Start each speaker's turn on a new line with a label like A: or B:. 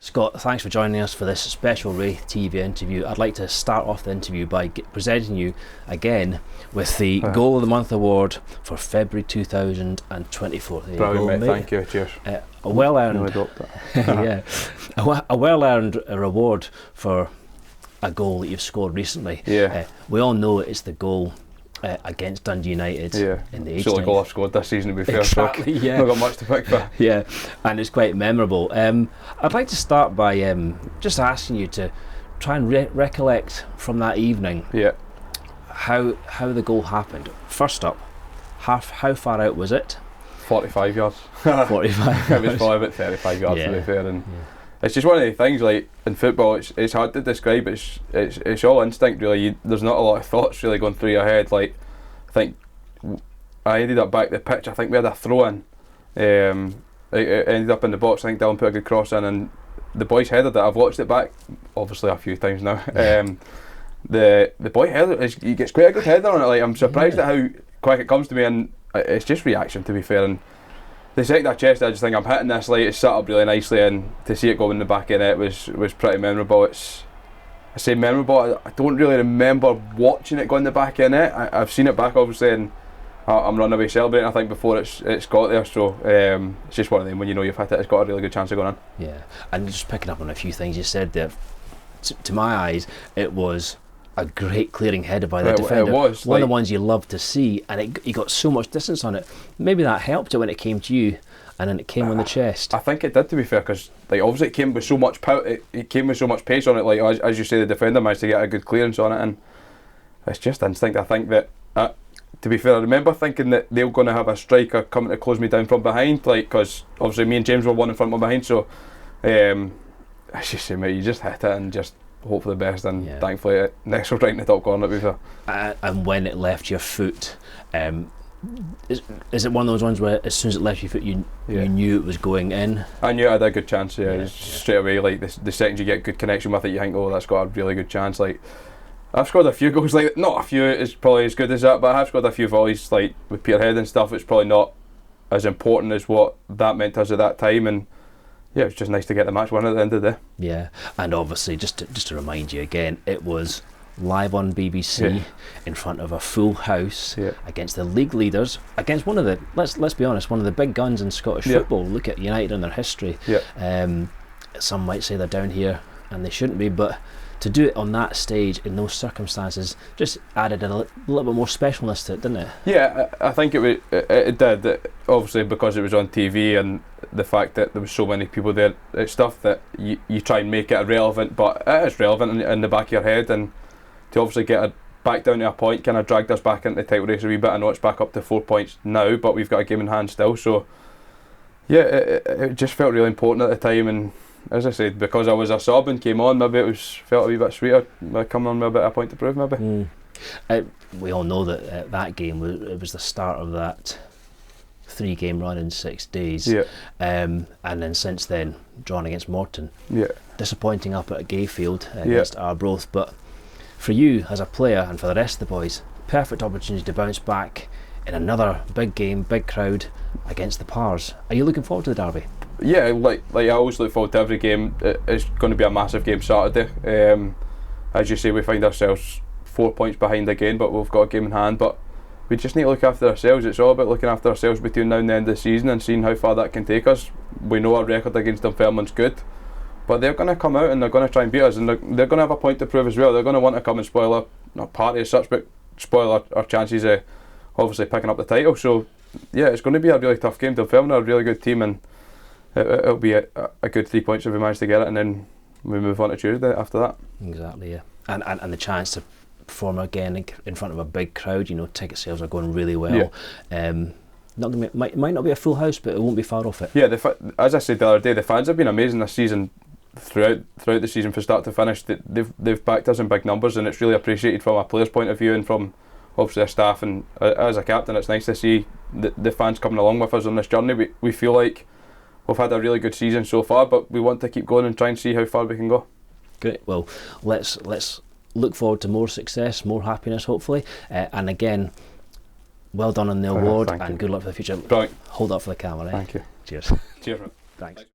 A: Scott, thanks for joining us for this special RaithTV interview. I'd like to start off the interview by presenting you again with the Goal of the Month award for February 2024. There
B: Brilliant,
A: you go,
B: mate. Thank you. Cheers.
A: A well-earned,
B: Yeah,
A: a well-earned reward for a goal that you've scored recently.
B: Yeah.
A: We all know it's the goal against Dundee United in the
B: It's the only goal I've scored this season, to be fair.
A: Exactly,
B: so
A: yeah.
B: Not got much to pick for.
A: Yeah, and it's quite memorable. I'd like to start by just asking you to try and recollect from that evening how the goal happened. First up, how far out was it?
B: 45 yards.
A: 45
B: It was probably about 35 yards to be fair. And it's just one of the things, like in football, it's hard to describe. It's all instinct really. There's not a lot of thoughts really going through your head. Like, I think I ended up back the pitch. I think we had a throw in. It ended up in the box. I think Dylan put a good cross in, and the boys headed it. I've watched it back, obviously a few times now. The boy header, he gets quite a good header on it. Like, I'm surprised at how quick it comes to me, and it's just reaction, to be fair. And the second I chest, I just think I'm hitting this, like, it's set up really nicely, and to see it go in the back of the net was pretty memorable. I say memorable, I don't really remember watching it go in the back of the net. I've seen it back, obviously, and I'm running away celebrating, I think, before it's got there. So it's just one of them, when you know you've hit it, it's got a really good chance of going in.
A: Yeah, and just picking up on a few things you said there, to my eyes, it was a great clearing header by the defender.
B: It was
A: one of the ones you love to see, and he got so much distance on it. Maybe that helped it when it came to you, and then it came on the chest.
B: I think it did, to be fair, because like obviously it came with so much power. It came with so much pace on it. Like as you say, the defender managed to get a good clearance on it, and it's just instinct. I think that, to be fair, I remember thinking that they were going to have a striker coming to close me down from behind, like, because obviously me and James were one in front, one behind. So as you say, mate, you just hit it and just hope for the best, and thankfully next was right in the top corner, to be fair.
A: And when it left your foot, is it one of those ones where as soon as it left your foot you knew it was going in?
B: I knew I had a good chance, straight away. Like the second you get good connection with it, you think, oh, that's got a really good chance. Like, I've scored a few goals, like, not a few is probably as good as that, but I have scored a few volleys, like with Peterhead and stuff. It's probably not as important as what that meant to us at that time, and yeah, it was just nice to get the match won at the end of the day.
A: Yeah, and obviously, just to remind you again, it was live on BBC in front of a full house against the league leaders, against one of the, let's be honest, one of the big guns in Scottish football. Look at United and their history. Some might say they're down here, and they shouldn't be, but to do it on that stage in those circumstances just added a little bit more specialness to it, didn't it?
B: Yeah, I think it did. Obviously, because it was on TV and the fact that there was so many people there, it's stuff that you try and make it irrelevant, but it is relevant in the back of your head. And to obviously get it back down to a point kind of dragged us back into the title race a wee bit. I know it's back up to 4 points now, but we've got a game in hand still. So yeah, it just felt really important at the time. And as I said, because I was a sub and came on, maybe felt a wee bit sweeter coming on with a bit of a point to prove, maybe.
A: We all know that that game was the start of that 3-game run in 6 days. And then since then, drawn against Morton. Disappointing up at Gayfield against Arbroath, but for you as a player and for the rest of the boys, perfect opportunity to bounce back in another big game, big crowd against the Pars. Are you looking forward to the derby?
B: Yeah, like I always look forward to every game. It's going to be a massive game Saturday. As you say, we find ourselves 4 points behind again, but we've got a game in hand. But we just need to look after ourselves. It's all about looking after ourselves between now and the end of the season and seeing how far that can take us. We know our record against Dunfermline's good, but they're going to come out and they're going to try and beat us, and they're going to have a point to prove as well. They're going to want to come and spoil our, not party as such, but spoil our chances of obviously picking up the title. So yeah, it's going to be a really tough game. Dunfermline are a really good team, and it'll be a good 3 points if we manage to get it, and then we move on to Tuesday after that.
A: Exactly, yeah. And the chance to perform again in front of a big crowd. You know, ticket sales are going really well. Not gonna be, might not be a full house, but it won't be far off it.
B: Yeah, as I said the other day, the fans have been amazing this season. Throughout the season, from start to finish, they've backed us in big numbers, and it's really appreciated from a player's point of view and from obviously our staff. And as a captain, it's nice to see the fans coming along with us on this journey. We feel like we've had a really good season so far, but we want to keep going and try and see how far we can go.
A: Great. Well, let's look forward to more success, more happiness, hopefully. And again, well done on the award, and good luck for the future.
B: Brilliant.
A: Hold up for the camera.
B: Thank you.
A: Cheers.
B: Cheers.
A: Thanks.